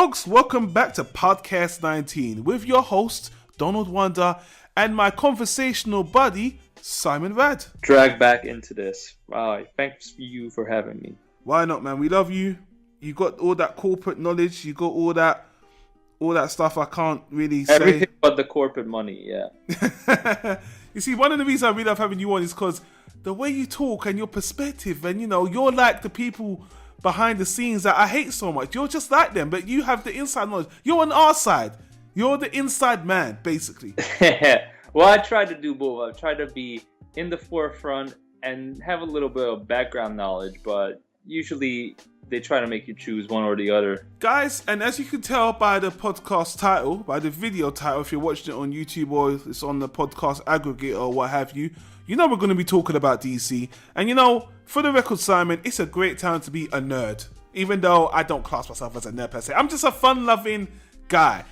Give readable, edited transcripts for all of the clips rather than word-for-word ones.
Folks, welcome back to Podcast 19 with your host, Donald Wunder, and my conversational buddy, Simon Rad. Drag back into this. Wow, thanks you for having me. Why not, man? We love you. You got all that corporate knowledge. You got all that stuff I can't really say. Everything but the corporate money, yeah. You see, one of the reasons I really love having you on is because the way you talk and your perspective, and you're like the people behind the scenes that I hate so much. You're just like them, but you have the inside knowledge. You're on our side. You're the inside man, basically. Well, I try to do both. I try to be in the forefront and have a little bit of background knowledge, but usually they try to make you choose one or the other. Guys, and as you can tell by the podcast title, by the video title, if you're watching it on YouTube or it's on the podcast aggregator or what have you, we're going to be talking about DC. And for the record, Simon, it's a great time to be a nerd. Even though I don't class myself as a nerd per se. I'm just a fun-loving guy.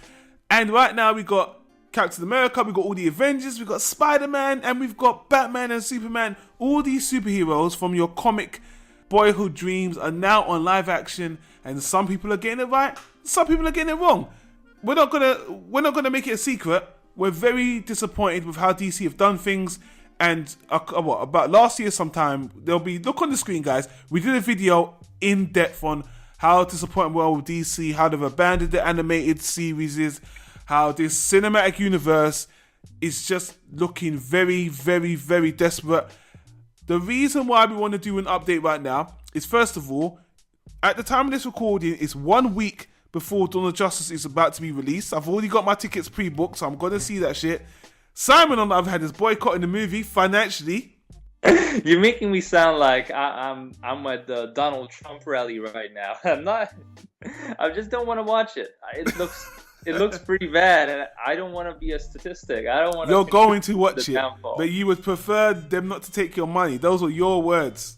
And right now we got Captain America, we got all the Avengers, we got Spider-Man, and we've got Batman and Superman. All these superheroes from your comic boyhood dreams are now on live action, and some people are getting it right, some people are getting it wrong. We're not gonna make it a secret. We're very disappointed with how DC have done things. And about last year sometime, look on the screen, guys. We did a video in depth on how disappointed we are with DC, how they've abandoned the animated series, how this cinematic universe is just looking very, very, very desperate. The reason why we want to do an update right now is, first of all, at the time of this recording, it's 1 week before Dawn of Justice is about to be released. I've already got my tickets pre-booked, so I'm going to see that shit. Simon, on the other hand, is boycotting the movie financially. You're making me sound like I'm at the Donald Trump rally right now. I'm not. I just don't want to watch it. It looks pretty bad, and I don't want to be a statistic. I don't want. You're going to watch it, downfall. But you would prefer them not to take your money. Those are your words.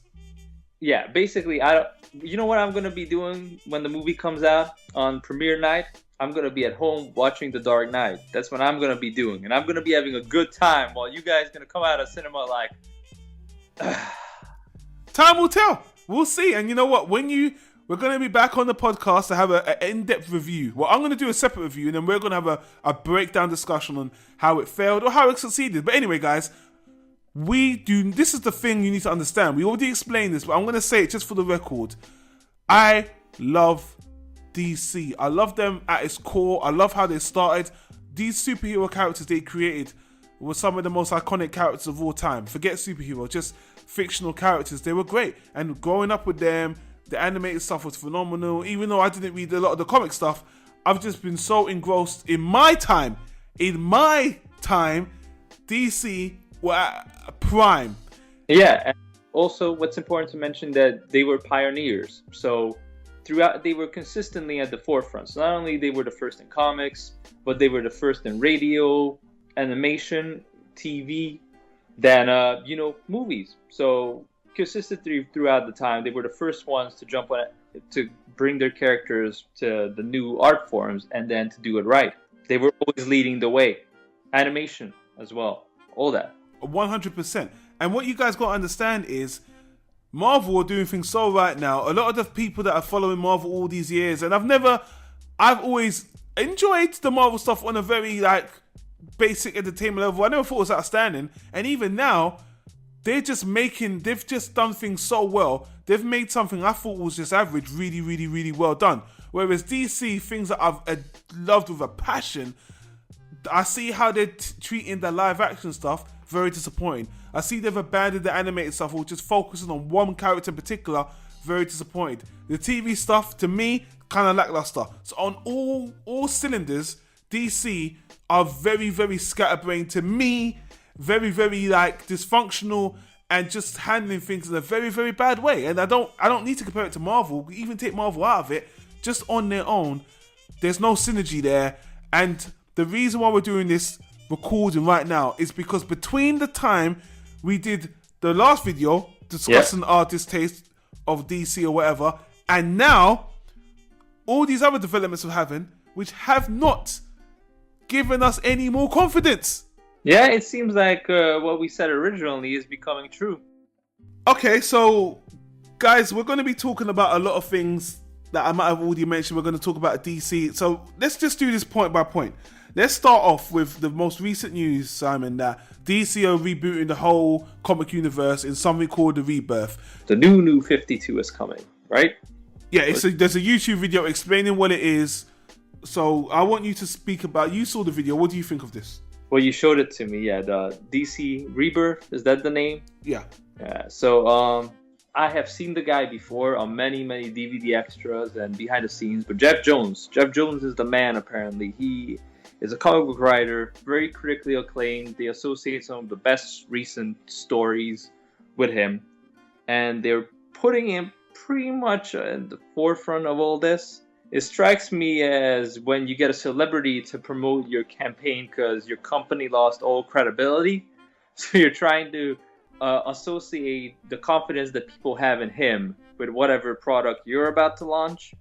Yeah, basically, I don't. You know what I'm gonna be doing when the movie comes out on premiere night? I'm going to be at home watching The Dark Knight. That's what I'm going to be doing. And I'm going to be having a good time while you guys going to come out of cinema like... Time will tell. We'll see. And you know what? We're going to be back on the podcast to have an in-depth review. Well, I'm going to do a separate review, and then we're going to have a breakdown discussion on how it failed or how it succeeded. But anyway, guys, this is the thing you need to understand. We already explained this, but I'm going to say it just for the record. I love DC. I love them at its core. I love how they started. These superhero characters they created were some of the most iconic characters of all time. Forget superhero, just fictional characters. They were great. And growing up with them, the animated stuff was phenomenal. Even though I didn't read a lot of the comic stuff, I've just been so engrossed. In my time, DC were at prime. Yeah, and also what's important to mention that they were pioneers. So throughout, they were consistently at the forefront. So not only they were the first in comics, but they were the first in radio, animation, TV, then movies. So consistently throughout the time, they were the first ones to jump on it, to bring their characters to the new art forms, and then to do it right. They were always leading the way. Animation as well, all that. 100%. And what you guys got to understand is, Marvel are doing things so right now. A lot of the people that are following Marvel all these years, and I've always enjoyed the Marvel stuff on a very basic entertainment level. I never thought it was outstanding. And even now, they've just done things so well. They've made something I thought was just average really, really, really well done. Whereas DC, things that I've loved with a passion, I see how they're treating the live action stuff, very disappointing. I see they've abandoned the animated stuff or just focusing on one character in particular, very disappointed. The TV stuff, to me, kind of lackluster. So on all cylinders, DC are very, very scatterbrained. To me, very, very dysfunctional and just handling things in a very, very bad way. And I don't need to compare it to Marvel. Even take Marvel out of it, just on their own, there's no synergy there. And the reason why we're doing this recording right now is because between the time we did the last video discussing our distaste of DC or whatever, and now all these other developments we're having, which have not given us any more confidence. Yeah, it seems like what we said originally is becoming true. Okay, so guys, we're going to be talking about a lot of things that I might have already mentioned. We're going to talk about DC. So let's just do this point by point. Let's start off with the most recent news, Simon, that DC are rebooting the whole comic universe in something called the Rebirth. The new 52 is coming, right? Yeah, there's a YouTube video explaining what it is. So I want you to speak about, you saw the video, what do you think of this? Well, you showed it to me, yeah, the DC Rebirth, is that the name? Yeah. Yeah, so I have seen the guy before on many DVD extras and behind the scenes, but Jeff Jones is the man apparently. He is a comic book writer, very critically acclaimed. They associate some of the best recent stories with him, and they're putting him pretty much in the forefront of all this. It strikes me as when you get a celebrity to promote your campaign because your company lost all credibility, so you're trying to associate the confidence that people have in him with whatever product you're about to launch.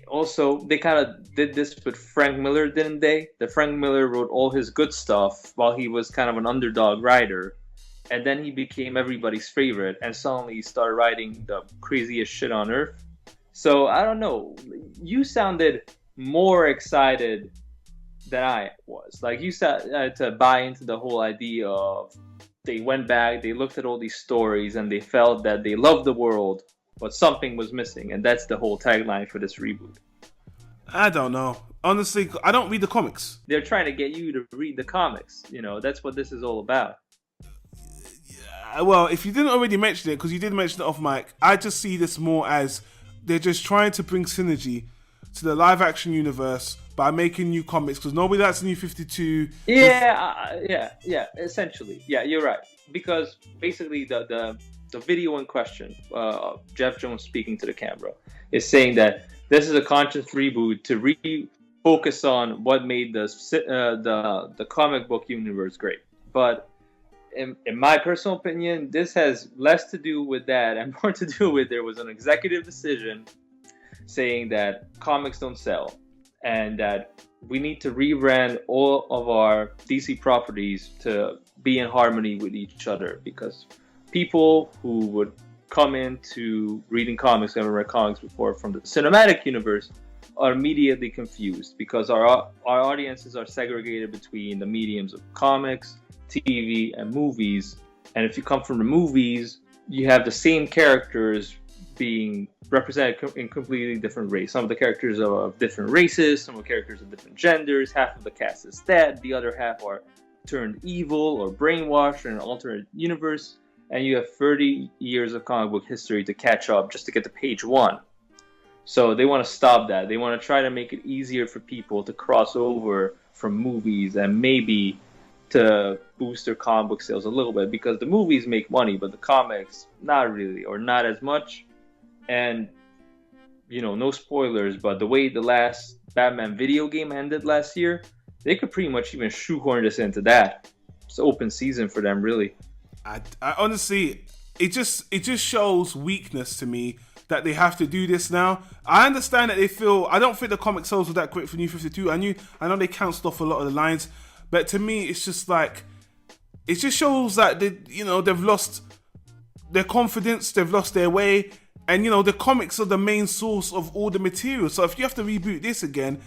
Also, they kind of did this with Frank Miller, didn't they? That Frank Miller wrote all his good stuff while he was kind of an underdog writer, and then he became everybody's favorite, and suddenly he started writing the craziest shit on earth. So I don't know. You sounded more excited than I was. Like, you started to buy into the whole idea of, they went back, they looked at all these stories, and they felt that they loved the world, but something was missing, and that's the whole tagline for this reboot. I don't know. Honestly, I don't read the comics. They're trying to get you to read the comics. You know, that's what this is all about. Yeah, well, if you didn't already mention it, because you did mention it off mic, I just see this more as they're just trying to bring synergy to the live-action universe by making new comics, because nobody likes the new 52. Yeah, essentially. Yeah, you're right. Because basically the video in question, Jeff Jones speaking to the camera, is saying that this is a conscious reboot to refocus on what made the comic book universe great. But in my personal opinion, this has less to do with that and more to do with there was an executive decision saying that comics don't sell, and that we need to rebrand all of our DC properties to be in harmony with each other, because people who would come into reading comics, haven't read comics before, from the cinematic universe, are immediately confused because our audiences are segregated between the mediums of comics, TV, and movies. And if you come from the movies, you have the same characters being represented in completely different race. Some of the characters are of different races, some of the characters are different genders, half of the cast is dead, the other half are turned evil or brainwashed in an alternate universe, and you have 30 years of comic book history to catch up just to get to page 1. So they want to stop that. They want to try to make it easier for people to cross over from movies and maybe to boost their comic book sales a little bit, because the movies make money, but the comics, not really, or not as much. And, you know, no spoilers, but the way the last Batman video game ended last year, they could pretty much even shoehorn this into that. It's open season for them, really. I honestly, it just shows weakness to me that they have to do this now. I understand that they feel, I don't think the comic sales were that great for New 52. I know they cancelled off a lot of the lines, but to me, it's just like, it just shows that they've lost their confidence, they've lost their way, and the comics are the main source of all the material. So if you have to reboot this again,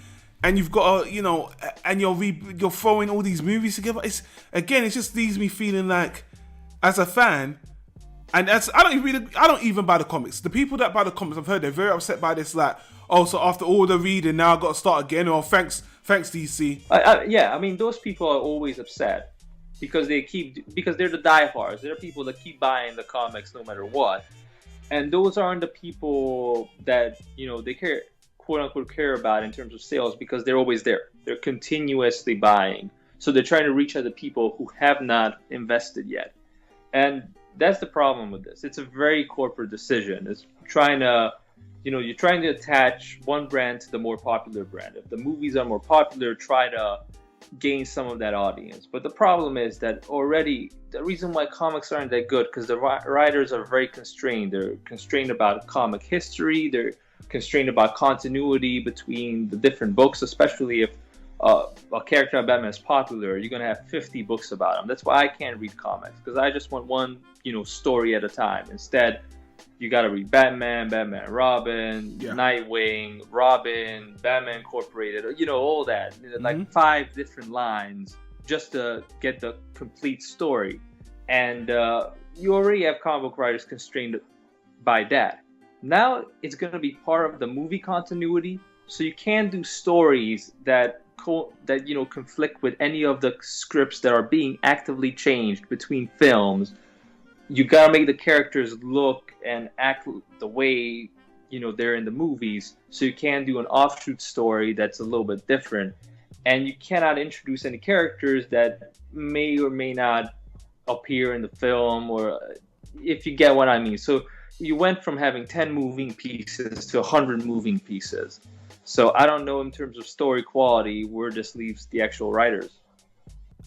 and you've got and you're throwing all these movies together, it just leaves me feeling like, as a fan, and I don't even buy the comics. The people that buy the comics, I've heard they're very upset by this. Like, oh, so after all the reading, now I got to start again. Or thanks DC. Yeah, I mean, those people are always upset because they're the diehards. They're people that keep buying the comics no matter what, and those aren't the people that they care, quote unquote, care about in terms of sales, because they're always there. They're continuously buying, so they're trying to reach out to people who have not invested yet, and that's the problem with this. It's a very corporate decision. It's trying to, you're trying to attach one brand to the more popular brand. If the movies are more popular, try to gain some of that audience. But the problem is that already, the reason why comics aren't that good, because the writers are very constrained. They're constrained about comic history. They're constrained about continuity between the different books, especially if a character of Batman is popular, you're going to have 50 books about him. That's why I can't read comics, because I just want one, story at a time. Instead, you got to read Batman, Batman Robin, Yeah. Nightwing, Robin, Batman Incorporated, all that. Like 5 different lines just to get the complete story. And you already have comic book writers constrained by that. Now it's going to be part of the movie continuity, so you can't do stories that conflict with any of the scripts that are being actively changed between films. You gotta make the characters look and act the way they're in the movies, so you can't do an offshoot story that's a little bit different, and you cannot introduce any characters that may or may not appear in the film, or if you get what I mean. So you went from having 10 moving pieces to 100 moving pieces. So I don't know in terms of story quality where this leaves the actual writers.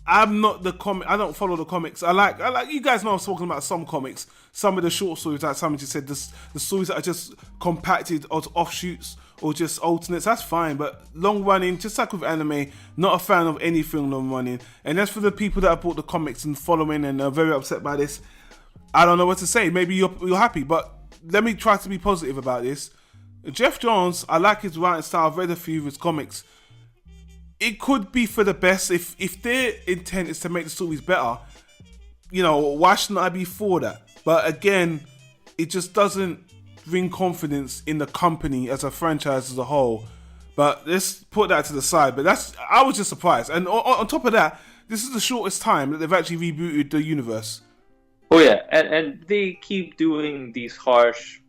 I'm not the comic. I don't follow the comics. I like. You guys know I'm talking about some comics. Some of the short stories, like somebody just said, the stories that are just compacted or offshoots or just alternates. That's fine. But long running, just like with anime, not a fan of anything long running. And that's for the people that have bought the comics and following and are very upset by this. I don't know what to say. Maybe you're happy, but let me try to be positive about this. Jeff Johns, I like his writing style. I've read a few of his comics. It could be for the best if their intent is to make the stories better. Why shouldn't I be for that? But again, it just doesn't bring confidence in the company as a franchise as a whole. But let's put that to the side. But I was just surprised. And on top of that, this is the shortest time that they've actually rebooted the universe. Oh yeah, and they keep doing these harsh,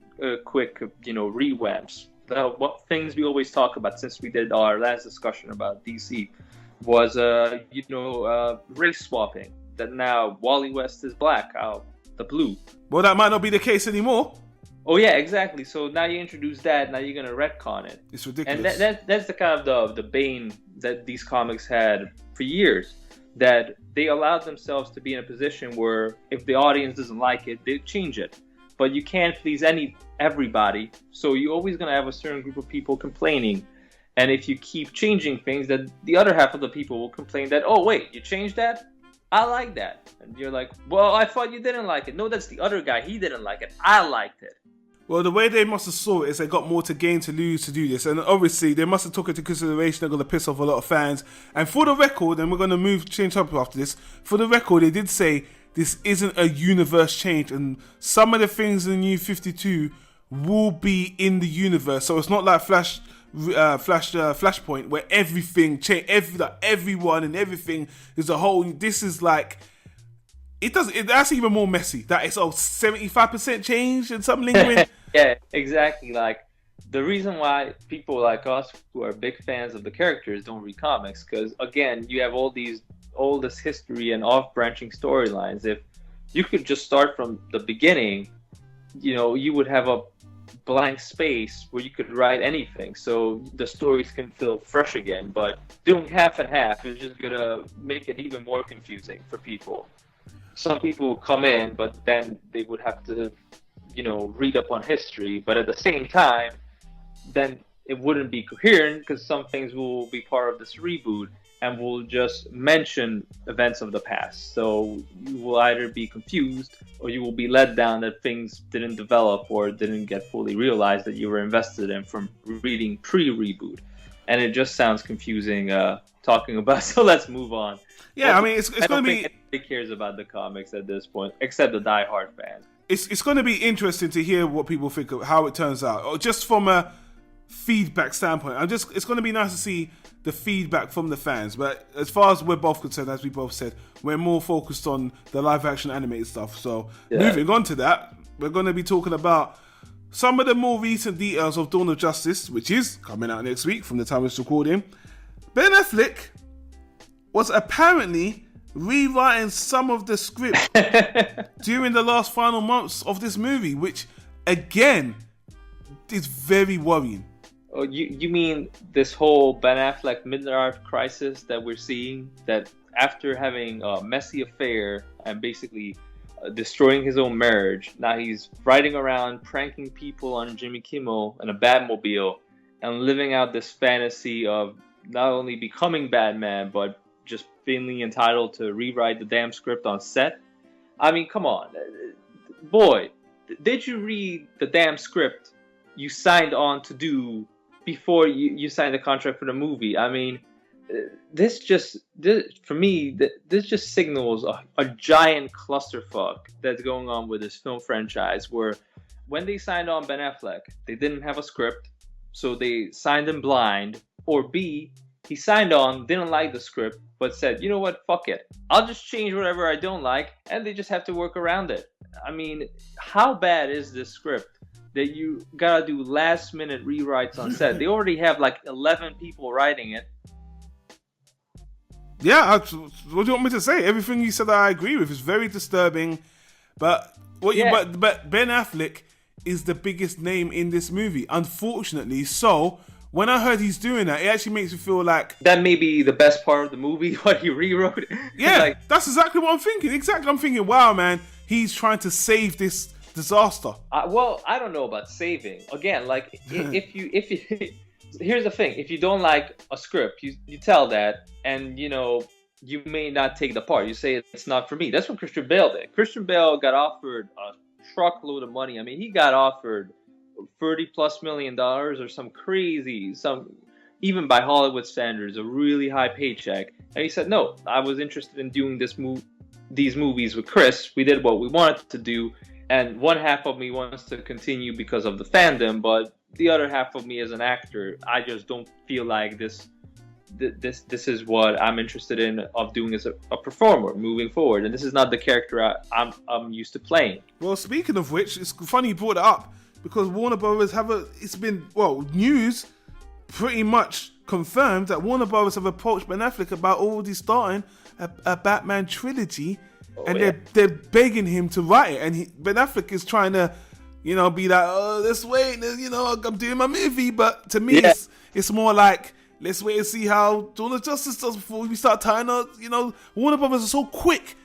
quick, revamps. What things we always talk about since we did our last discussion about DC was, race swapping. That now Wally West is black, the blue. Well, that might not be the case anymore. Oh yeah, exactly. So now you introduce that. Now you're gonna retcon it. It's ridiculous. And that's the kind of the bane that these comics had for years. That they allowed themselves to be in a position where if the audience doesn't like it, they change it. But you can't please everybody, so you're always going to have a certain group of people complaining. And if you keep changing things, then the other half of the people will complain that, oh wait, you changed that? I like that. And you're like, well, I thought you didn't like it. No, that's the other guy. He didn't like it. I liked it. Well, the way they must have saw it is they got more to gain to lose to do this. And obviously, they must have took into consideration they're going to piss off a lot of fans. And for the record, and we're going to change up after this, for the record, they did say this isn't a universe change. And some of the things in the New 52 will be in the universe. So it's not like Flashpoint, where everything changed, everyone and everything is a whole. This is like... That's even more messy. That it's 75% change and something lingering. Yeah, exactly. Like the reason why people like us who are big fans of the characters don't read comics, because again, you have all this history and off-branching storylines. If you could just start from the beginning, you would have a blank space where you could write anything, so the stories can feel fresh again. But doing half and half is just gonna make it even more confusing for people. Some people will come in, but then they would have to, read up on history. But at the same time, then it wouldn't be coherent because some things will be part of this reboot and will just mention events of the past. So you will either be confused or you will be let down that things didn't develop or didn't get fully realized that you were invested in from reading pre-reboot. And it just sounds confusing talking about, so let's move on. Yeah, I mean, it's going to be... Nobody cares about the comics at this point, except the diehard fans. It's going to be interesting to hear what people think of how it turns out, or just from a feedback standpoint. It's going to be nice to see the feedback from the fans. But as far as we're both concerned, as we both said, we're more focused on the live-action animated stuff. So moving on to that, we're going to be talking about some of the more recent details of Dawn of Justice, which is coming out next week from the time it's recording. Ben Affleck was apparently rewriting some of the script during the last final months of this movie, which, again, is very worrying. Oh, you mean this whole Ben Affleck midlife crisis that we're seeing? That after having a messy affair and basically destroying his own marriage, now he's riding around pranking people on Jimmy Kimmel in a Batmobile and living out this fantasy of not only becoming Batman, but just feeling entitled to rewrite the damn script on set. I mean, come on. Boy, did you read the damn script you signed on to do before you signed the contract for the movie? I mean, this for me, this just signals a giant clusterfuck that's going on with this film franchise, where when they signed on Ben Affleck, they didn't have a script, so they signed him blind. Or B, he signed on, didn't like the script, but said, you know what, fuck it, I'll just change whatever I don't like, and they just have to work around it. I mean, how bad is this script that you gotta do last minute rewrites on set? They already have like 11 people writing it. Yeah, what do you want me to say? Everything you said I agree with. It's very disturbing. But but Ben Affleck is the biggest name in this movie, unfortunately. So when I heard he's doing that, it actually makes me feel like that may be the best part of the movie, what he rewrote. Yeah, like, that's exactly what I'm thinking. Exactly, I'm thinking, wow, man, he's trying to save this disaster. Well, I don't know about saving. Again, like if you here's the thing: if you don't like a script, you tell that, and you know you may not take the part. You say it's not for me. That's what Christian Bale did. Christian Bale got offered a truckload of money. I mean, he got offered $30+ million or some crazy, even by Hollywood standards, a really high paycheck. And he said, no, I was interested in doing these movies with Chris. We did what we wanted to do, and one half of me wants to continue because of the fandom, but the other half of me as an actor, I just don't feel like this is what I'm interested in of doing as a performer moving forward, and this is not the character I'm used to playing. Well, speaking of which, it's funny you brought it up, because Warner Brothers news pretty much confirmed that Warner Brothers have approached Ben Affleck about already starting a Batman trilogy, and they're begging him to write it, and Ben Affleck is trying to, be like, oh, let's wait, I'm doing my movie, but to me, it's more like, let's wait and see how Dawn of Justice does before we start tying up. Warner Brothers are so quick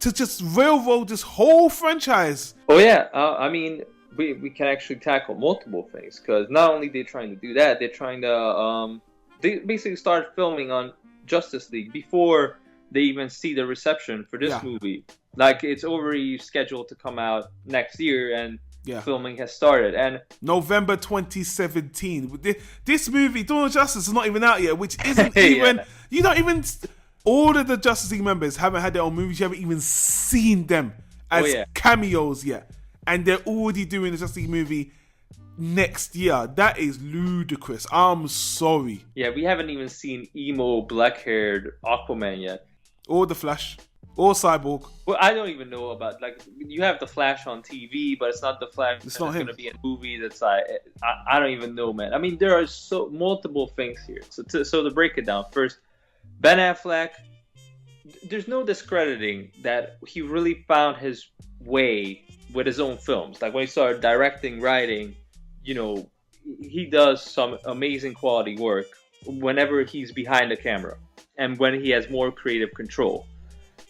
to just railroad this whole franchise. Oh yeah, I mean, we can actually tackle multiple things, because not only they're trying to do that, they're trying to they basically start filming on Justice League before they even see the reception for this movie. Like, it's already scheduled to come out next year, and filming has started. And November 2017. This movie, Dawn of Justice, is not even out yet, which isn't even... You don't even... All of the Justice League members haven't had their own movies. You haven't even seen them as cameos yet. And they're already doing the Justice League movie next year. That is ludicrous. I'm sorry. Yeah, we haven't even seen emo, black-haired Aquaman yet. Or The Flash. Or Cyborg. Well, I don't even know about, like, you have The Flash on TV, but it's not The Flash. It's not him. Going to be a movie that's like, I don't even know, man. I mean, there are multiple things here. So to break it down, first, Ben Affleck, there's no discrediting that he really found his way with his own films. Like, when he started directing, writing, he does some amazing quality work whenever he's behind the camera and when he has more creative control.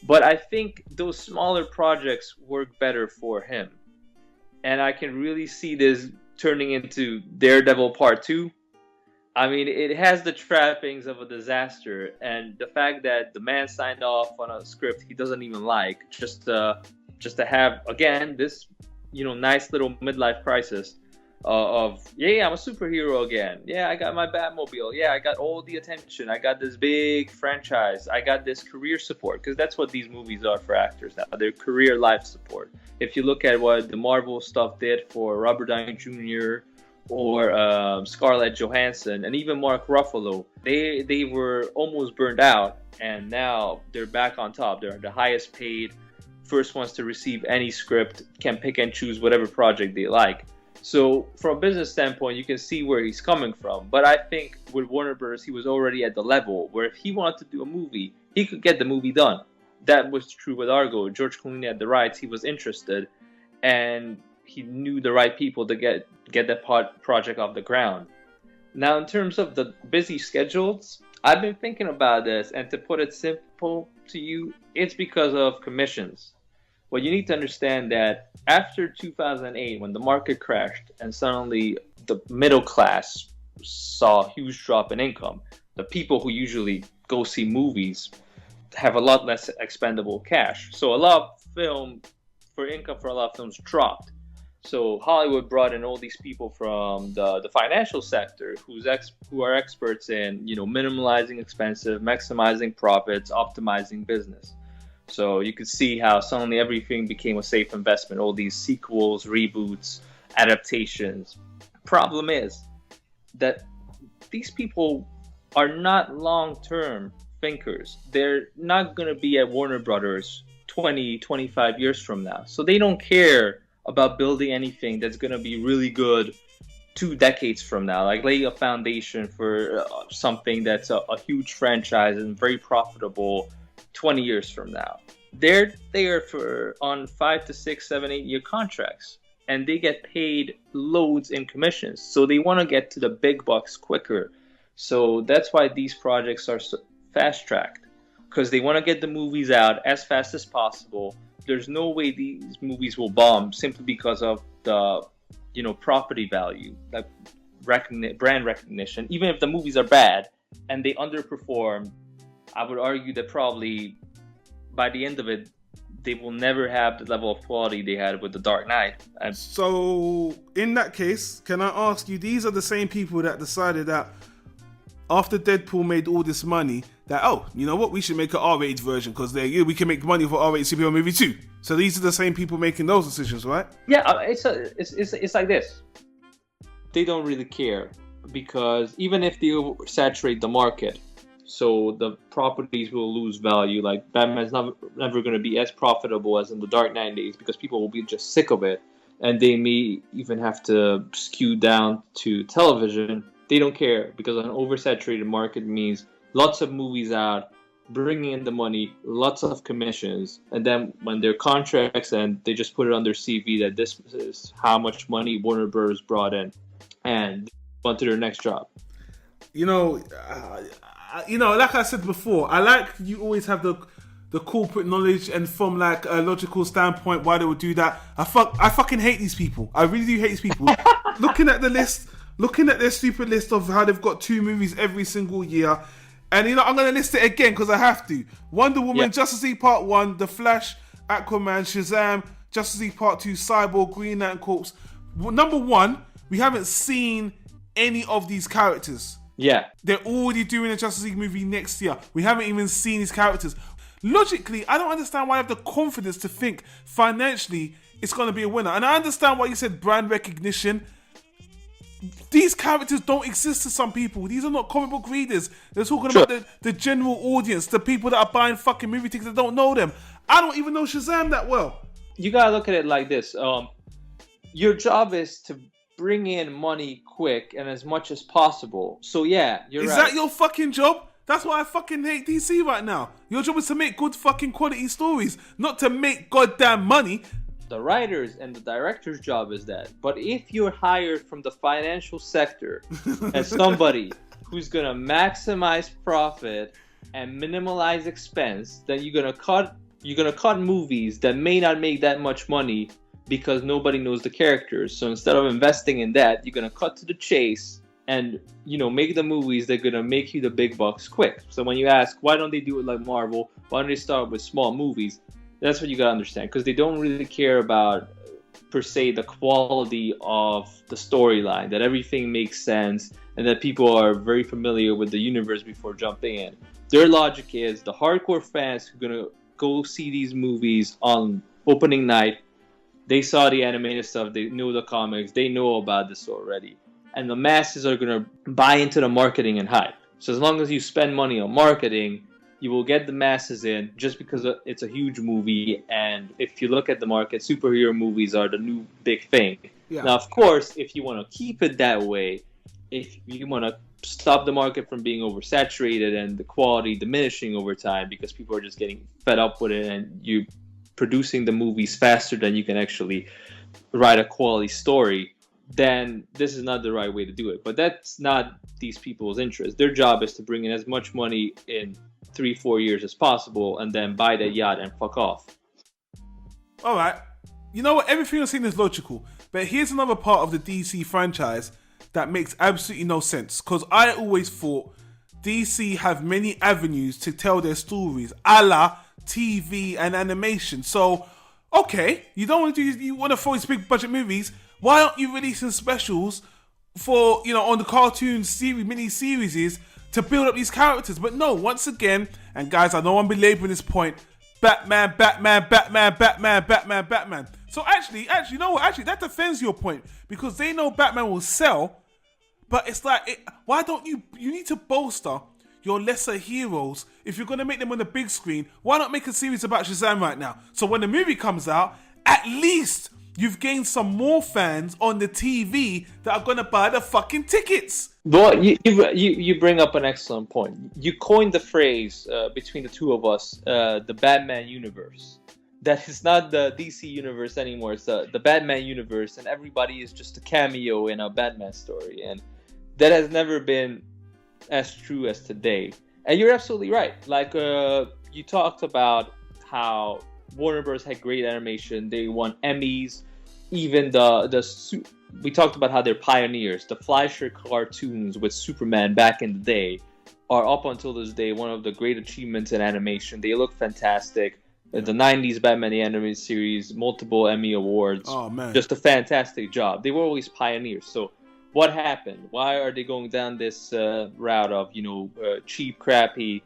But I think those smaller projects work better for him. And I can really see this turning into Daredevil Part 2. I mean, it has the trappings of a disaster. And the fact that the man signed off on a script he doesn't even like, just to have, again, this, nice little midlife crisis of, I'm a superhero again. Yeah, I got my Batmobile. Yeah, I got all the attention. I got this big franchise. I got this career support, because that's what these movies are for actors now. They're career life support. If you look at what the Marvel stuff did for Robert Downey Jr. or Scarlett Johansson and even Mark Ruffalo, they were almost burned out, and now they're back on top. They're the highest paid, first ones to receive any script, can pick and choose whatever project they like. So from a business standpoint, you can see where he's coming from. But I think with Warner Bros., he was already at the level where if he wanted to do a movie, he could get the movie done. That was true with Argo. George Clooney had the rights. He was interested. And he knew the right people to get that project off the ground. Now, in terms of the busy schedules, I've been thinking about this. And to put it simple to you, it's because of commissions. Well, you need to understand that after 2008, when the market crashed and suddenly the middle class saw a huge drop in income, the people who usually go see movies have a lot less expendable cash. So a lot of income for a lot of films dropped. So Hollywood brought in all these people from the financial sector who are experts in, minimalizing expenses, maximizing profits, optimizing business. So you could see how suddenly everything became a safe investment. All these sequels, reboots, adaptations. Problem is that these people are not long-term thinkers. They're not going to be at Warner Brothers 20, 25 years from now. So they don't care about building anything that's going to be really good 2 decades from now, like lay a foundation for something that's a huge franchise and very profitable 20 years from now. They're there for on 5 to 6, 7, 8 year contracts, and they get paid loads in commissions. So they want to get to the big bucks quicker. So that's why these projects are fast tracked, because they want to get the movies out as fast as possible. There's no way these movies will bomb simply because of the, property value, like brand recognition. Even if the movies are bad and they underperform, I would argue that probably by the end of it, they will never have the level of quality they had with The Dark Knight. So, in that case, can I ask you, these are the same people that decided that after Deadpool made all this money, that, oh, you know what, we should make an R-rated version because we can make money for R-rated superhero movie too. So these are the same people making those decisions, right? Yeah, it's like this. They don't really care, because even if they saturate the market, so the properties will lose value. Like Batman's never going to be as profitable as in the Dark Knight days, because people will be just sick of it, and they may even have to skew down to television. They don't care, because an oversaturated market means lots of movies out, bringing in the money, lots of commissions, and then when their contracts end, they just put it on their CV that this is how much money Warner Bros. Brought in, and on to their next job. Like I said before, I like you always have the corporate knowledge, and from like a logical standpoint why they would do that. I fucking hate these people. I really do hate these people. Looking at their stupid list of how they've got 2 movies every single year. And I'm going to list it again because I have to. Wonder Woman, Justice League Part 1, The Flash, Aquaman, Shazam, Justice League Part 2, Cyborg, Green Lantern Corps. Number 1, we haven't seen any of these characters. Yeah. They're already doing a Justice League movie next year. We haven't even seen these characters. Logically, I don't understand why I have the confidence to think financially it's going to be a winner. And I understand why you said brand recognition. These characters don't exist to some people. These are not comic book readers. They're talking about the general audience, the people that are buying fucking movie tickets that don't know them. I don't even know Shazam that well. You gotta look at it like this. Your job is to bring in money quick and as much as possible. So yeah, you're right. Is that your fucking job? That's why I fucking hate DC right now. Your job is to make good fucking quality stories, not to make goddamn money. The writers and the director's job is that. But if you're hired from the financial sector as somebody who's gonna maximize profit and minimize expense, then you're gonna cut movies that may not make that much money because nobody knows the characters. So instead of investing in that, you're gonna cut to the chase and make the movies that are gonna make you the big bucks quick. So when you ask why don't they do it like Marvel, why don't they start with small movies? That's what you gotta understand, because they don't really care about, per se, the quality of the storyline, that everything makes sense, and that people are very familiar with the universe before jumping in. Their logic is the hardcore fans who are gonna go see these movies on opening night, they saw the animated stuff, they know the comics, they know about this already. And the masses are gonna buy into the marketing and hype. So as long as you spend money on marketing, you will get the masses in just because it's a huge movie. And if you look at the market, superhero movies are the new big thing. Yeah. Now, of course, if you want to keep it that way, if you want to stop the market from being oversaturated and the quality diminishing over time because people are just getting fed up with it and you producing the movies faster than you can actually write a quality story, then this is not the right way to do it. But that's not these people's interest. Their job is to bring in as much money in 3-4 years as possible and then buy that yacht and fuck off. Alright. You know what? Everything you're saying is logical. But here's another part of the DC franchise that makes absolutely no sense. Because I always thought DC have many avenues to tell their stories, a la TV and animation. So, Okay, you don't want to do, you want to throw these big budget movies. Why aren't you releasing specials for, on the cartoon series, mini series to build up these characters? But no, once again, and guys, I know I'm belaboring this point, Batman. So actually, you know what? Actually, that defends your point because they know Batman will sell, but it's like, why don't you need to bolster your lesser heroes. If you're going to make them on the big screen, why not make a series about Shazam right now? So when the movie comes out, at least you've gained some more fans on the TV that are going to buy the fucking tickets. Well, you bring up an excellent point. You coined the phrase between the two of us, the Batman universe. That is not the DC universe anymore. It's the Batman universe, and everybody is just a cameo in a Batman story. And that has never been as true as today. And you're absolutely right. Like you talked about how Warner Bros. Had great animation. They won Emmys. Even we talked about how they're pioneers. The Fleischer cartoons with Superman back in the day are up until this day one of the great achievements in animation. They look fantastic. The 90s Batman the Animated Series, multiple Emmy Awards. Oh, man. Just a fantastic job. They were always pioneers. So what happened? Why are they going down this route of, cheap, crappy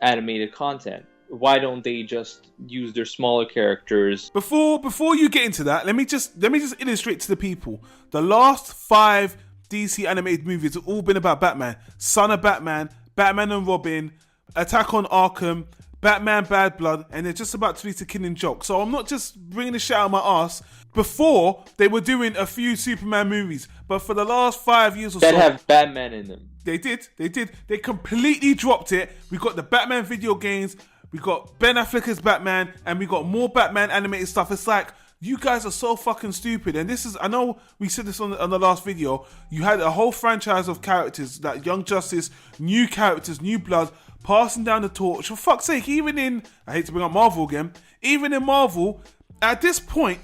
animated content? Why don't they just use their smaller characters? Before you get into that, let me just illustrate to the people. The last 5 DC animated movies have all been about Batman. Son of Batman, Batman and Robin, Attack on Arkham, Batman Bad Blood, and they're just about to release a Killing Joke. So I'm not just bringing the shit out of my ass. Before, they were doing a few Superman movies, but for the last 5 years or so... That have Batman in them. They did. They completely dropped it. We got the Batman video games, we got Ben Affleck as Batman, and we got more Batman animated stuff. It's like, you guys are so fucking stupid. And this is, I know we said this on the last video, you had a whole franchise of characters, like Young Justice, new characters, new blood, passing down the torch. For fuck's sake, even in, I hate to bring up Marvel again, even in Marvel, at this point,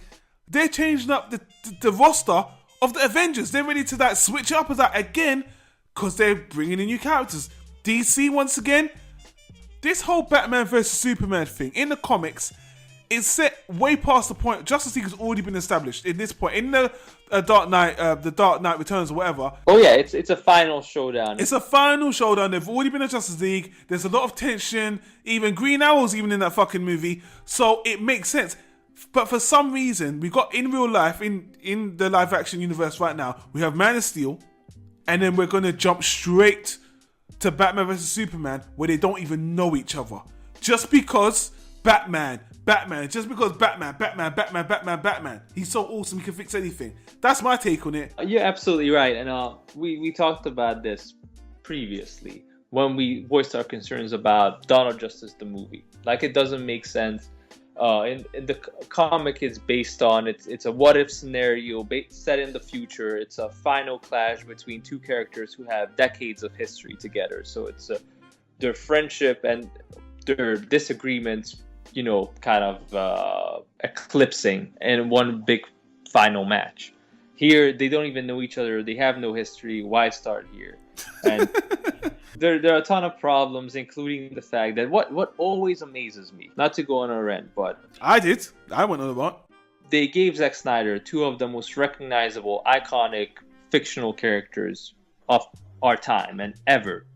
they're changing up the roster of the Avengers. They're ready to switch it up as that again, because they're bringing in new characters. DC, once again, this whole Batman versus Superman thing in the comics is set way past the point. Justice League has already been established in this point. In the Dark Knight Returns or whatever. Oh yeah, it's a final showdown. It's a final showdown. They've already been in Justice League. There's a lot of tension. Even Green Arrow's even in that fucking movie. So it makes sense. But for some reason, we got in real life, in the live action universe right now, we have Man of Steel, and then we're going to jump straight to Batman vs. Superman, where they don't even know each other. Just because Batman, just because Batman. He's so awesome, he can fix anything. That's my take on it. You're absolutely right. And we talked about this previously when we voiced our concerns about Dawn of Justice, the movie. Like, it doesn't make sense. In the comic, it's based on it's a what if scenario set in the future. It's a final clash between two characters who have decades of history together. So it's their friendship and their disagreements, kind of eclipsing in one big final match. Here, they don't even know each other. They have no history. Why start here? And there are a ton of problems, including the fact that what always amazes me, not to go on a rant, but... I went on a rant. They gave Zack Snyder two of the most recognizable, iconic, fictional characters of our time and ever.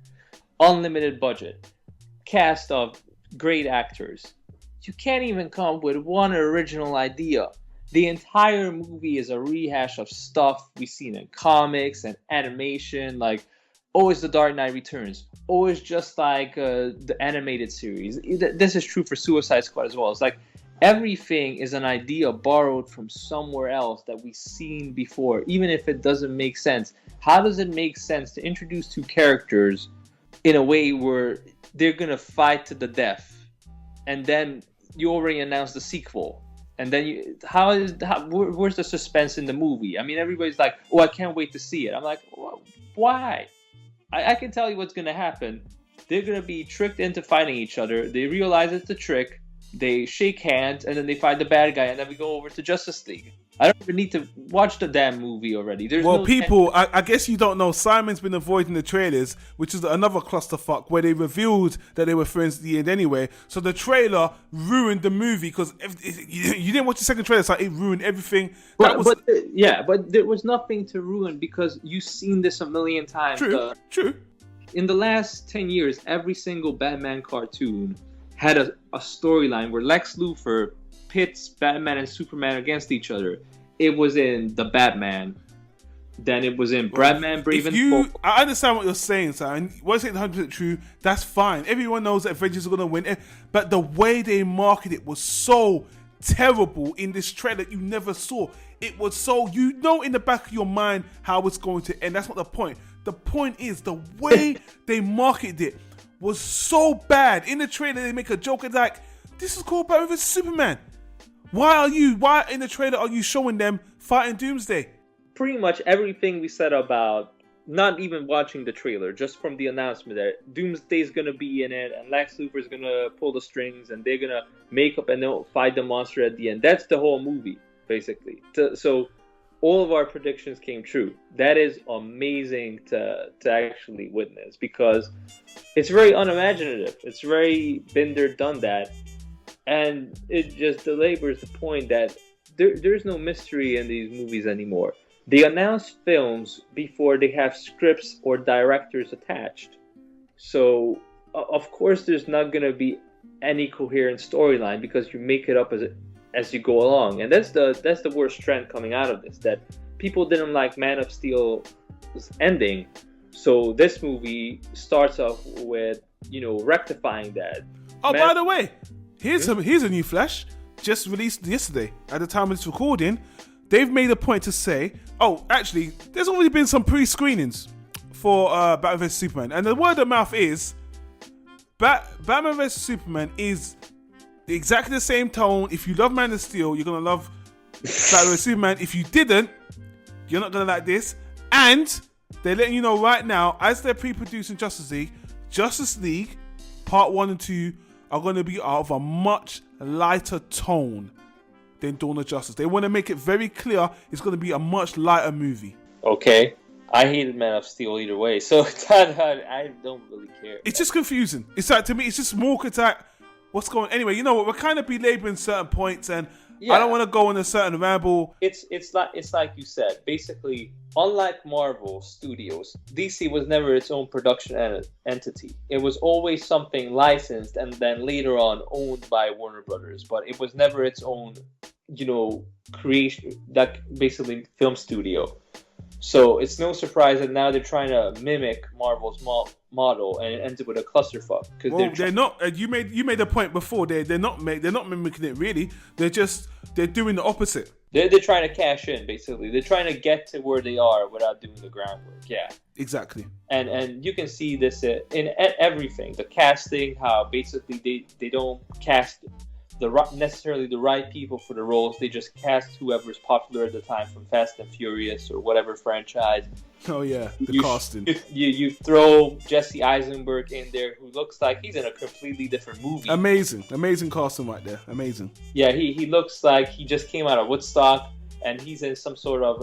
Unlimited budget. Cast of great actors. You can't even come up with one original idea. The entire movie is a rehash of stuff we've seen in comics and animation, like... Always The Dark Knight Returns. Always just like the animated series. This is true for Suicide Squad as well. It's like everything is an idea borrowed from somewhere else that we've seen before, even if it doesn't make sense. How does it make sense to introduce two characters in a way where they're going to fight to the death, and then you already announced the sequel? And then where's the suspense in the movie? I mean, everybody's like, oh, I can't wait to see it. I'm like, well, why? I can tell you what's going to happen. They're going to be tricked into fighting each other. They realize it's a trick. they shake hands, and then they fight the bad guy, and then we go over to Justice League. I don't even need to watch the damn movie already. There's Well, no people, I guess you don't know, Simon's been avoiding the trailers, which is another clusterfuck where they revealed that they were friends at the end anyway. So the trailer ruined the movie because you didn't watch the second trailer, so it ruined everything. But there was nothing to ruin because you've seen this a million times. True. In the last 10 years, every single Batman cartoon had a storyline where Lex Luthor pits Batman and Superman against each other. It was in The Batman. Then it was in Batman Brave and the Bold. I understand what you're saying, Simon. What you're saying is 100% true. That's fine. Everyone knows that Avengers are going to win. But the way they marketed it was so terrible in this trailer you never saw. It was so, in the back of your mind how it's going to end. That's not the point. The point is the way they marketed it was so bad. In the trailer, they make a joke like, this is called Batman vs Superman. Why in the trailer are you showing them fighting Doomsday? Pretty much everything we said about not even watching the trailer, just from the announcement that Doomsday's gonna be in it, and Lex Luthor's gonna pull the strings, and they're gonna make up and they'll fight the monster at the end. That's the whole movie, basically. So all of our predictions came true. That is amazing to actually witness because it's very unimaginative. It's very been there, done that. And it just belabors the point that there's no mystery in these movies anymore. They announce films before they have scripts or directors attached. So, of course, there's not going to be any coherent storyline because you make it up as you go along. And that's the worst trend coming out of this, that people didn't like Man of Steel's ending. So this movie starts off with, rectifying that. Oh, by the way, here's a new Flash, just released yesterday. At the time of this recording, they've made a point to say, actually, there's already been some pre-screenings for Batman vs Superman, and the word of mouth is Batman vs Superman is exactly the same tone. If you love Man of Steel, you're gonna love Batman vs Superman. If you didn't, you're not gonna like this. And they're letting you know right now, as they're pre-producing Justice League Part 1 and 2 are going to be of a much lighter tone than Dawn of Justice. They want to make it very clear it's going to be a much lighter movie. Okay. I hated Man of Steel either way, so I don't really care. It's just confusing. It's like, to me, it's just more like, what's going on? Anyway, you know what? We're kind of belaboring certain points, and I don't want to go on a certain ramble. It's like you said. Basically, unlike Marvel Studios, DC was never its own production entity. It was always something licensed and then later on owned by Warner Brothers, but it was never its own, creation, that basically film studio. So it's no surprise that now they're trying to mimic Marvel's model, and it ends up with a clusterfuck. They're not. You made a point before. They're not mimicking it really. They're doing the opposite. They're trying to cash in, basically. They're trying to get to where they are without doing the groundwork. Yeah, exactly. And you can see this in everything. The casting, how basically they don't cast necessarily the right people for the roles. They just cast whoever's popular at the time from Fast and Furious or whatever franchise. Oh yeah, the casting. You throw Jesse Eisenberg in there, who looks like he's in a completely different movie. Amazing casting right there. Amazing. Yeah, he looks like he just came out of Woodstock, and he's in some sort of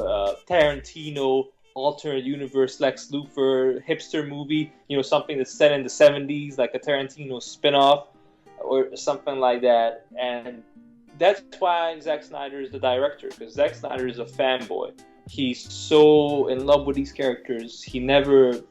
Tarantino alternate universe Lex Luthor hipster movie. Something that's set in the 70s, like a Tarantino spinoff or something like that. And that's why Zack Snyder is the director, because Zack Snyder is a fanboy. He's so in love with these characters. He never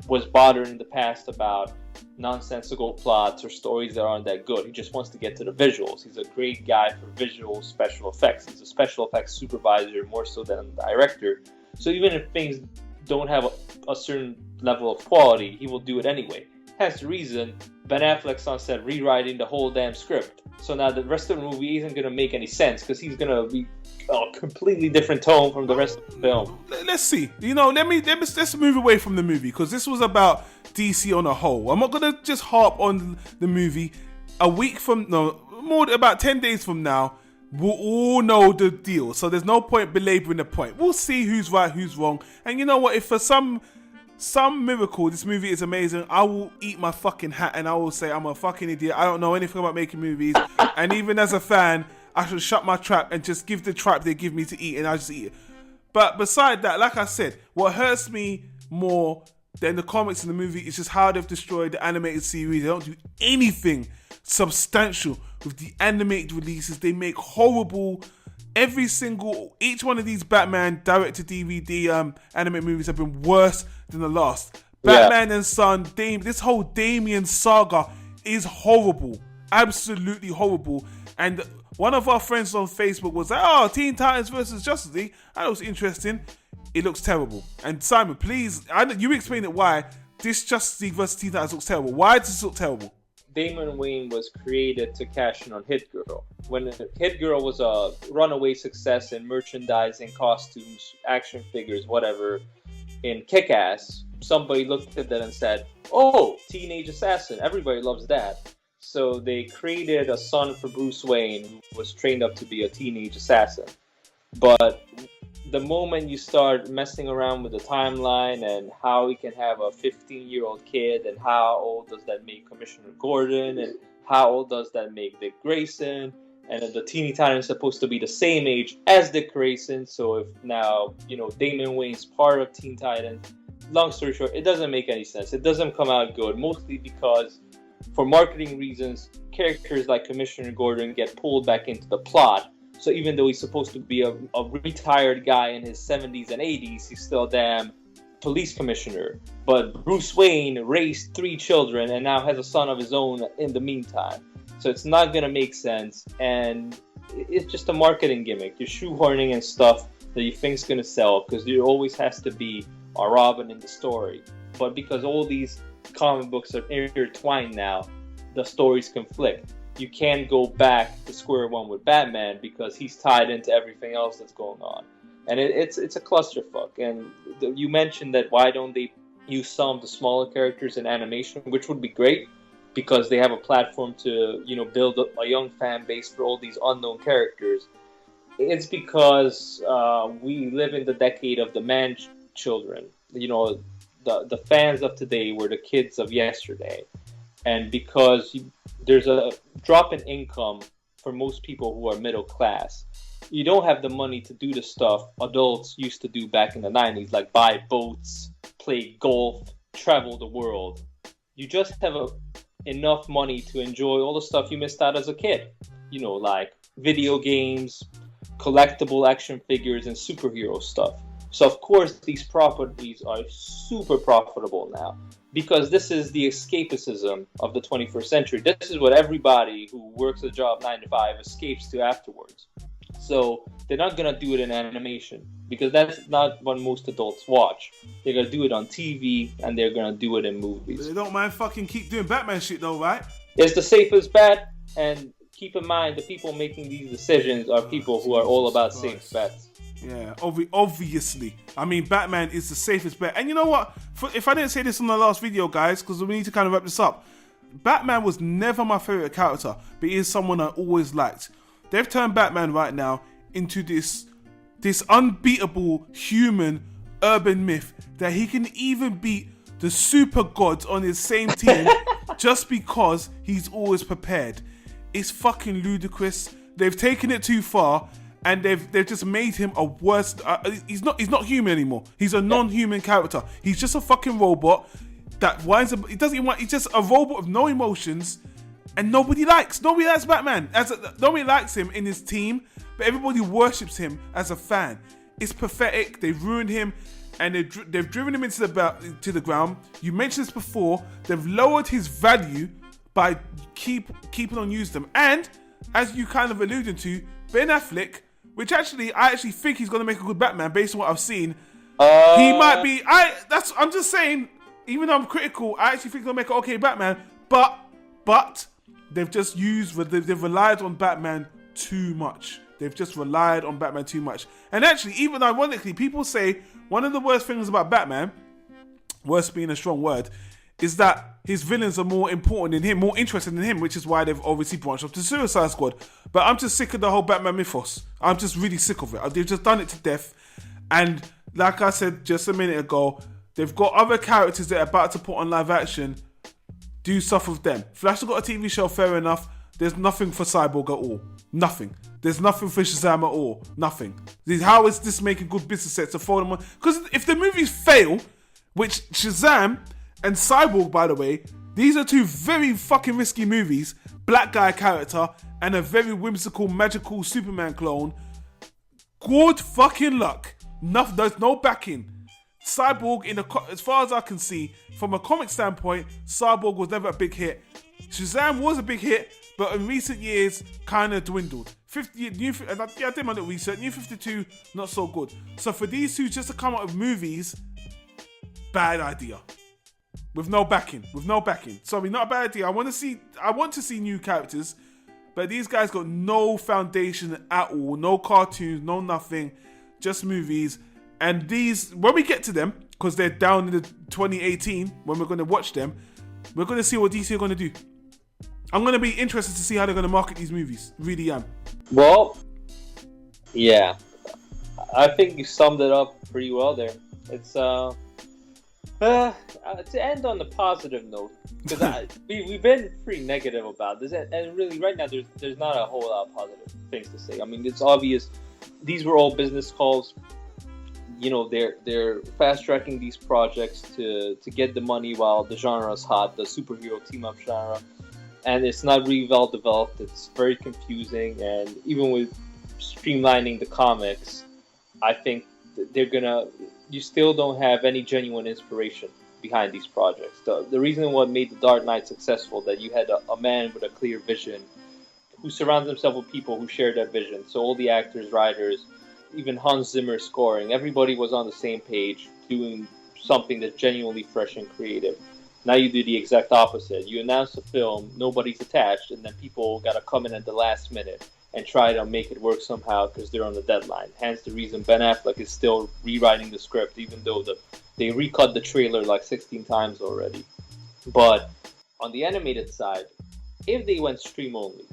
was bothered in the past about nonsensical plots or stories that aren't that good. He just wants to get to the visuals. He's a great guy for visual special effects. He's a special effects supervisor more so than a director. So even if things don't have a certain level of quality, he will do it anyway. Hence the reason Ben Affleck's on set rewriting the whole damn script. So now the rest of the movie isn't going to make any sense because he's going to be a completely different tone from the rest of the film. Let's see. Let's move away from the movie because this was about DC on a whole. I'm not going to just harp on the movie. About 10 days from now, we'll all know the deal. So there's no point belaboring the point. We'll see who's right, who's wrong. And you know what? If for some some miracle, this movie is amazing, I will eat my fucking hat and I will say I'm a fucking idiot. I don't know anything about making movies. And even as a fan, I should shut my trap and just give the trap they give me to eat, and I just eat it. But beside that, like I said, what hurts me more than the comics and the movie is just how they've destroyed the animated series. They don't do anything substantial with the animated releases. They make horrible... each one of these Batman direct-to-DVD anime movies have been worse than the last. Batman and Son, this whole Damian saga is horrible. Absolutely horrible. And one of our friends on Facebook was like, oh, Teen Titans versus Justice League. That was interesting. It looks terrible. And Simon, please, you explain it why this Justice League versus Teen Titans looks terrible. Why does this look terrible? Damian Wayne was created to cash in on Hit Girl. When Hit Girl was a runaway success in merchandising, costumes, action figures, whatever, in Kick-Ass, somebody looked at that and said, oh, teenage assassin, everybody loves that. So they created a son for Bruce Wayne who was trained up to be a teenage assassin. But the moment you start messing around with the timeline and how he can have a 15-year-old kid, and how old does that make Commissioner Gordon, and how old does that make Dick Grayson, and the Teeny Titans is supposed to be the same age as Dick Grayson, so if now, Damian Wayne's part of Teen Titans, long story short, it doesn't make any sense. It doesn't come out good, mostly because, for marketing reasons, characters like Commissioner Gordon get pulled back into the plot. So even though he's supposed to be a retired guy in his 70s and 80s, he's still a damn police commissioner. But Bruce Wayne raised 3 children and now has a son of his own in the meantime. So it's not going to make sense. And it's just a marketing gimmick. You're shoehorning in stuff that you think is going to sell, because there always has to be a Robin in the story. But because all these comic books are intertwined now, the stories conflict. You can't go back to square one with Batman because he's tied into everything else that's going on. And it's a clusterfuck. And you mentioned that why don't they use some of the smaller characters in animation, which would be great because they have a platform to, build up a young fan base for all these unknown characters. It's because we live in the decade of the man-children. The fans of today were the kids of yesterday. And because there's a drop in income for most people who are middle class, you don't have the money to do the stuff adults used to do back in the 90s, like buy boats, play golf, travel the world. You just have enough money to enjoy all the stuff you missed out as a kid. Like video games, collectible action figures, and superhero stuff. So of course these properties are super profitable now, because this is the escapism of the 21st century. This is what everybody who works a job 9 to 5 escapes to afterwards. So they're not going to do it in animation, because that's not what most adults watch. They're going to do it on TV, and they're going to do it in movies. But they don't mind fucking keep doing Batman shit though, right? It's the safest bet, and keep in mind the people making these decisions are people who are all about safe bets. Yeah, obviously. I mean, Batman is the safest bet. And you know what? If I didn't say this on the last video, guys, because we need to kind of wrap this up. Batman was never my favorite character, but he is someone I always liked. They've turned Batman right now into this unbeatable human urban myth that he can even beat the super gods on his same team just because he's always prepared. It's fucking ludicrous. They've taken it too far. And they've just made him a worse. He's not human anymore. He's a non-human character. He's just a fucking robot that winds up. He doesn't even want. He's just a robot with no emotions, and nobody likes Batman. Nobody likes him in his team, but everybody worships him as a fan. It's pathetic. They've ruined him, and they've driven him to the ground. You mentioned this before. They've lowered his value by keeping on using them. And as you kind of alluded to, Ben Affleck. Which I actually think he's going to make a good Batman based on what I've seen. He might be. I'm just saying. Even though I'm critical, I actually think he'll make an okay Batman. But they've just they've relied on Batman too much. And actually, even ironically, people say one of the worst things about Batman, worst being a strong word, is that his villains are more important than him, more interested in him, which is why they've obviously branched off to Suicide Squad. But I'm just sick of the whole Batman mythos. I'm just really sick of it. They've just done it to death. And like I said just a minute ago, They've got other characters they're about to put on live action. Do stuff with them. Flash has got a TV show, fair enough. There's nothing for Cyborg at all. Nothing. There's nothing for Shazam at all. Nothing. How is this making good business sense to follow them on? Because if the movies fail, which Shazam and Cyborg, by the way, these are two very fucking risky movies. Black guy character and a very whimsical, magical Superman clone. Good fucking luck. There's no backing. Cyborg, as far as I can see, from a comic standpoint, Cyborg was never a big hit. Shazam was a big hit, but in recent years, kind of dwindled. I did my little research. New 52, not so good. So for these two just to come out with movies, bad idea. With no backing. Sorry, not a bad idea. I want to see new characters, but these guys got no foundation at all. No cartoons, no nothing, just movies. And these, when we get to them, because they're down in the 2018, when we're going to watch them, we're going to see what DC are going to do. I'm going to be interested to see how they're going to market these movies. Really am. Well, yeah. I think you summed it up pretty well there. It's, to end on the positive note, because we've been pretty negative about this, and really right now there's not a whole lot of positive things to say. I mean, it's obvious these were all business calls. You know, they're fast tracking these projects to get the money while the genre is hot, the superhero team up genre, and it's not really well developed. It's very confusing, and even with streamlining the comics, I think you still don't have any genuine inspiration behind these projects. The reason what made The Dark Knight successful, that you had a man with a clear vision who surrounds himself with people who share that vision. So all the actors, writers, even Hans Zimmer scoring, everybody was on the same page doing something that's genuinely fresh and creative. Now you do the exact opposite. You announce a film, nobody's attached, and then people got to come in at the last minute and try to make it work somehow because they're on the deadline. Hence the reason Ben Affleck is still rewriting the script, even though they recut the trailer like 16 times already. But on the animated side, if they went stream only,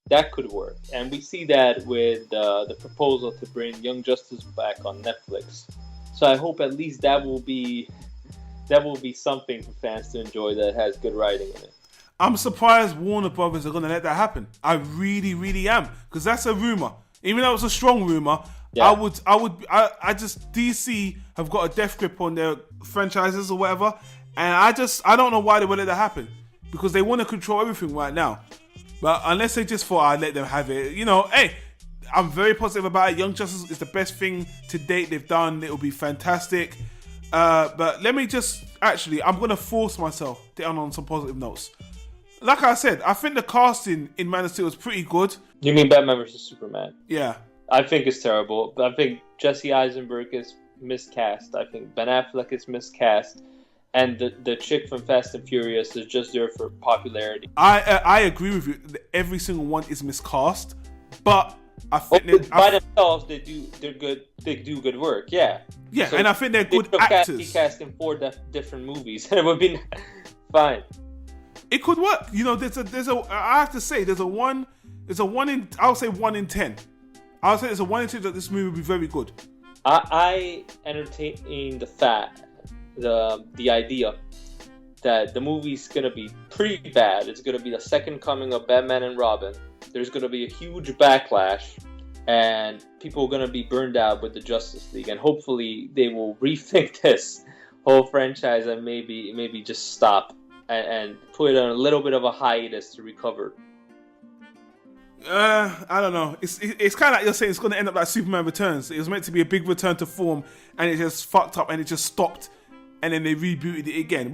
that could work. And we see that with the proposal to bring Young Justice back on Netflix. So I hope at least that will be something for fans to enjoy that has good writing in it. I'm surprised Warner Brothers are going to let that happen. I really, really am. Because that's a rumor. Even though it's a strong rumor, yeah. I just, DC have got a death grip on their franchises or whatever. And I don't know why they would let that happen. Because they want to control everything right now. But unless they just thought I'd let them have it, hey, I'm very positive about it. Young Justice is the best thing to date they've done. It'll be fantastic. But let me I'm going to force myself down on some positive notes. Like I said, I think the casting in Man of Steel was pretty good. You mean Batman vs. Superman? Yeah. I think it's terrible. I think Jesse Eisenberg is miscast. I think Ben Affleck is miscast. And the chick from Fast and Furious is just there for popularity. I agree with you. Every single one is miscast, but I think by themselves they're good. They do good work. Yeah. Yeah, so and I think they're good actors. Cast in 4 different movies, and it would be fine. It could work. There's a. I have to say, there's a 1 in. I'll say 1 in 10. I'll say there's a 1 in 10 that this movie will be very good. I entertain the idea that the movie's gonna be pretty bad. It's gonna be the second coming of Batman and Robin. There's gonna be a huge backlash, and people are gonna be burned out with the Justice League. And hopefully, they will rethink this whole franchise and maybe just stop and put it on a little bit of a hiatus to recover. I don't know. It's kind of like you're saying. It's gonna end up like Superman Returns. It was meant to be a big return to form, and it just fucked up, and it just stopped. And then they rebooted it again,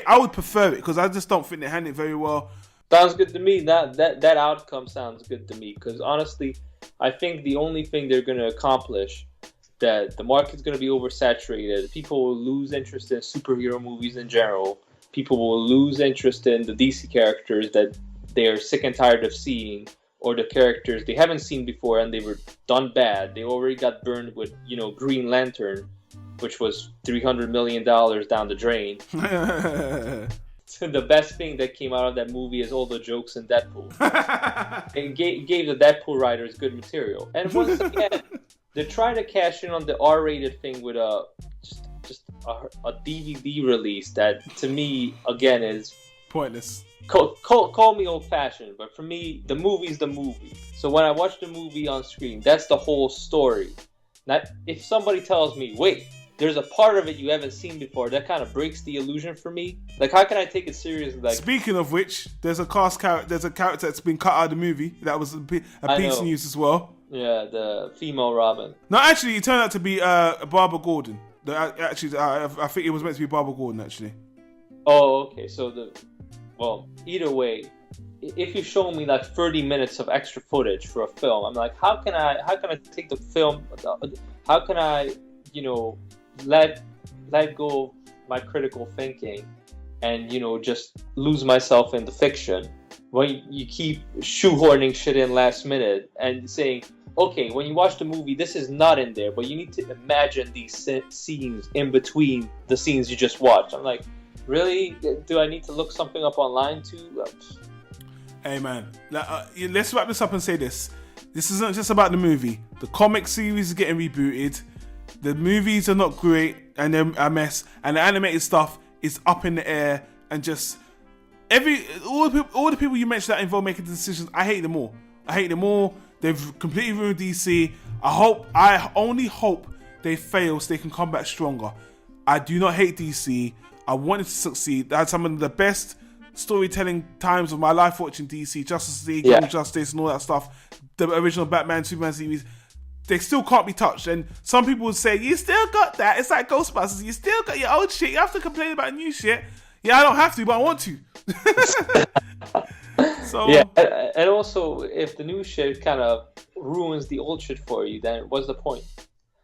I would prefer it because I just don't think they handled it very well. Sounds good to me. That outcome sounds good to me because honestly, I think the only thing they're going to accomplish, that the market's going to be oversaturated. People will lose interest in superhero movies in general. People will lose interest in the DC characters that they are sick and tired of seeing, or the characters they haven't seen before and they were done bad. They already got burned with, Green Lantern, which was $300 million down the drain. The best thing that came out of that movie is all the jokes in Deadpool. It gave the Deadpool writers good material. And once again, they're trying to cash in on the R-rated thing with just a DVD release that, to me, again, is pointless. Call me old-fashioned, but for me, the movie's the movie. So when I watch the movie on screen, that's the whole story. Not if somebody tells me, wait, there's a part of it you haven't seen before, that kind of breaks the illusion for me. Like, how can I take it seriously? Like, speaking of which, there's a character that's been cut out of the movie. That was a piece of news as well. Yeah, the female Robin. No, actually, it turned out to be Barbara Gordon. I think it was meant to be Barbara Gordon, actually. Oh, okay. So well, either way, if you show me like 30 minutes of extra footage for a film, I'm like, how can I take the film? How can I, let go of my critical thinking and, just lose myself in the fiction when you keep shoehorning shit in last minute and saying, okay, when you watch the movie, this is not in there, but you need to imagine these scenes in between the scenes you just watched. I'm like, really? Do I need to look something up online too? Hey man, let's wrap this up and say this. This isn't just about the movie. The comic series is getting rebooted. The movies are not great and they're a mess. And the animated stuff is up in the air. And just all the people you mentioned that involved making the decisions, I hate them all. They've completely ruined DC. I only hope they fail so they can come back stronger. I do not hate DC. I wanted to succeed. I had some of the best storytelling times of my life watching DC, Justice League, Young Justice, and all that stuff. The original Batman, Superman series, they still can't be touched. And some people would say, you still got that. It's like Ghostbusters. You still got your old shit. You have to complain about new shit. Yeah, I don't have to, but I want to. So yeah, and also, if the new shit kind of ruins the old shit for you, then what's the point?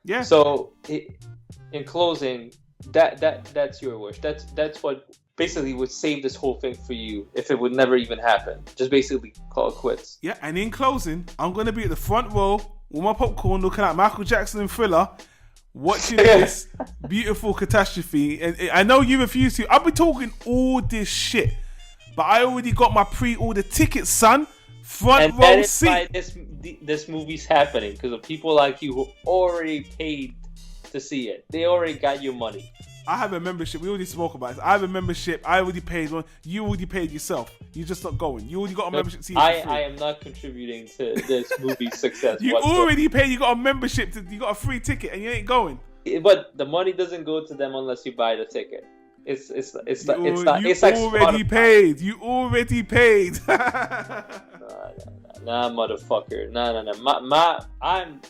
Yeah. So, in closing, that's your wish. That's what basically would save this whole thing for you if it would never even happen. Just basically call it quits. Yeah, and in closing, I'm going to be at the front row with my popcorn looking at Michael Jackson and Thriller, watching this beautiful catastrophe. And I know you refuse to. I'll be talking all this shit, but I already got my pre-order tickets, son. Front row seat. And that is why this movie's happening, because of people like you who already paid to see it. They already got your money. I have a membership. We already spoke about this. I have a membership. I already paid one. You already paid yourself. You're just not going. You already got a membership. I am not contributing to this movie's success. You already paid. You got a membership. You got a free ticket, and you ain't going. But the money doesn't go to them unless you buy the ticket. It's like already paid. You already paid. Nah, motherfucker. Nah.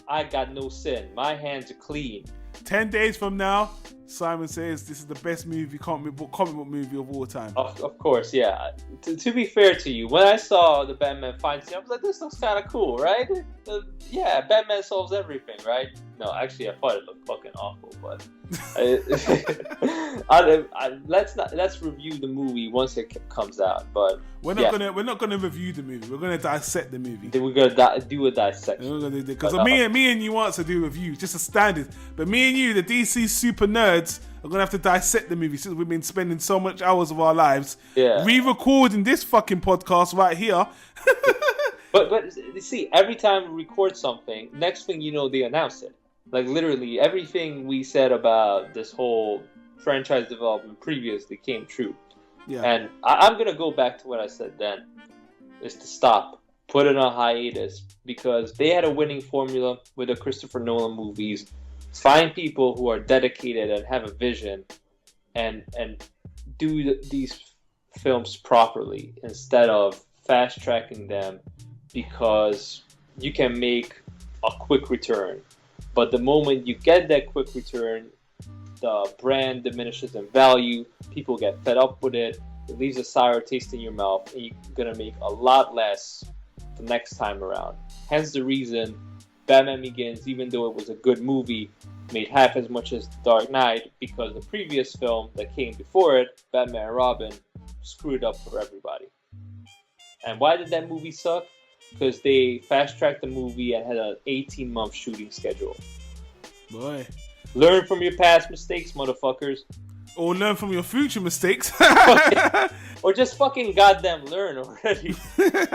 I got no sin. My hands are clean. 10 days from now, Simon says this is the best comic book movie of all time. Of course, yeah. To be fair to you, when I saw the Batman fight scene, I was like, this looks kind of cool, right? Yeah, Batman solves everything, right? No, actually, I thought it looked fucking awful, but let's review the movie once it comes out. But we're not gonna review the movie. We're gonna dissect the movie. Then we're gonna do a dissection. Because me and you want to do reviews, just a standard. But me and you, the DC super nerds, are gonna have to dissect the movie since we've been spending so much hours of our lives re-recording this fucking podcast right here. But see, every time we record something, next thing you know, they announce it. Like literally everything we said about this whole franchise development previously came true. Yeah. And I'm gonna go back to what I said then, is to stop, put it on hiatus, because they had a winning formula with the Christopher Nolan movies. Find people who are dedicated and have a vision, and do these films properly instead of fast tracking them, because you can make a quick return. But the moment you get that quick return, the brand diminishes in value, people get fed up with it, it leaves a sour taste in your mouth, and you're going to make a lot less the next time around. Hence the reason Batman Begins, even though it was a good movie, made half as much as The Dark Knight, because the previous film that came before it, Batman and Robin, screwed up for everybody. And why did that movie suck? Because they fast-tracked the movie and had an 18-month shooting schedule. Boy. Learn from your past mistakes, motherfuckers. Or learn from your future mistakes. Or just fucking goddamn learn already.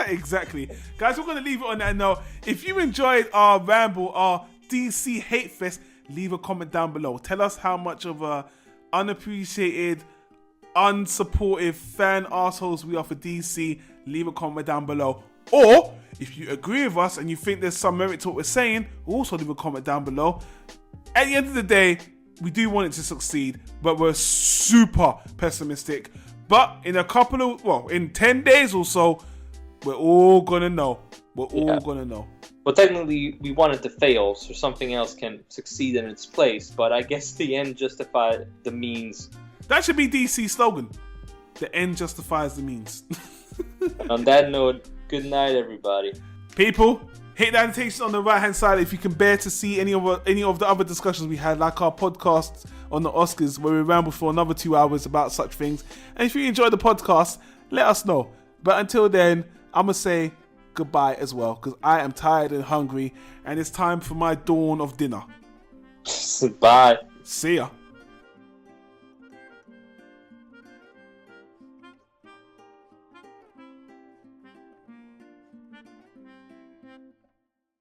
Exactly. Guys, we're going to leave it on that note. If you enjoyed our ramble, our DC hate fest, leave a comment down below. Tell us how much of a unappreciated, unsupportive fan assholes we are for DC. Leave a comment down below. Or if you agree with us and you think there's some merit to what we're saying, also leave a comment down below. At the end of the day, we do want it to succeed, but we're super pessimistic. But in in 10 days or so, we're all gonna know. We're all gonna know. Well, technically, we want it to fail so something else can succeed in its place. But I guess the end justifies the means. That should be DC's slogan. The end justifies the means. On that note, good night, everybody. People, hit that annotation on the right-hand side if you can bear to see any of the other discussions we had, like our podcast on the Oscars, where we rambled for another 2 hours about such things. And if you enjoyed the podcast, let us know. But until then, I'm going to say goodbye as well, because I am tired and hungry, and it's time for my dawn of dinner. Bye. See ya.